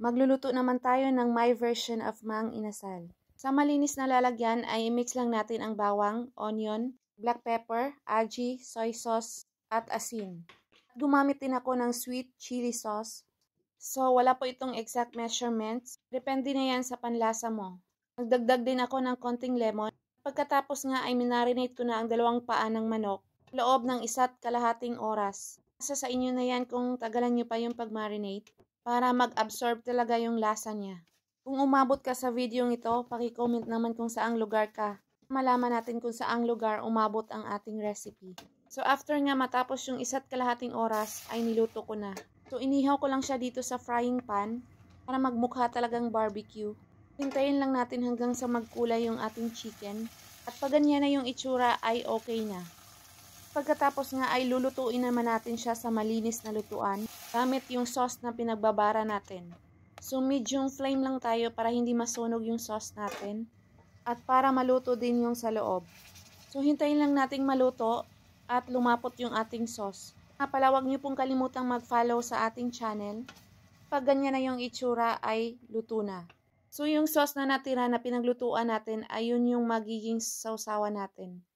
Magluluto naman tayo ng my version of Mang Inasal. Sa malinis na lalagyan ay i-mix lang natin ang bawang, onion, black pepper, aji, soy sauce, at asin. Gumamit din ako ng sweet chili sauce. So wala po itong exact measurements. Depende na yan sa panlasa mo. Nagdagdag din ako ng konting lemon. Pagkatapos nga ay minarinate ko na ang 2 paa ng manok loob ng 1.5 oras. Sa inyo na yan kung tagalan nyo pa yung pag-marinate para mag-absorb talaga yung lasa niya. Kung umabot ka sa video ito, paki-comment naman kung saang lugar ka. Malaman natin kung saang lugar umabot ang ating recipe. So after nga matapos yung 1.5 oras ay niluto ko na. So inihaw ko lang siya dito sa frying pan para magmukha talagang barbecue. Hintayin lang natin hanggang sa magkulay yung ating chicken. At pag ganyan na yung itsura ay okay na. Pagkatapos nga ay lulutuin naman natin siya sa malinis na lutuan gamit yung sauce na pinagbabara natin. So medium flame lang tayo para hindi masunog yung sauce natin at para maluto din yung sa loob. So hintayin lang nating maluto at lumapot yung ating sauce. Huwag niyo pong kalimutang mag-follow sa ating channel. Pag ganyan na yung itsura ay luto na. So yung sauce na natira na pinaglutuan natin ay yun yung magiging sausawan natin.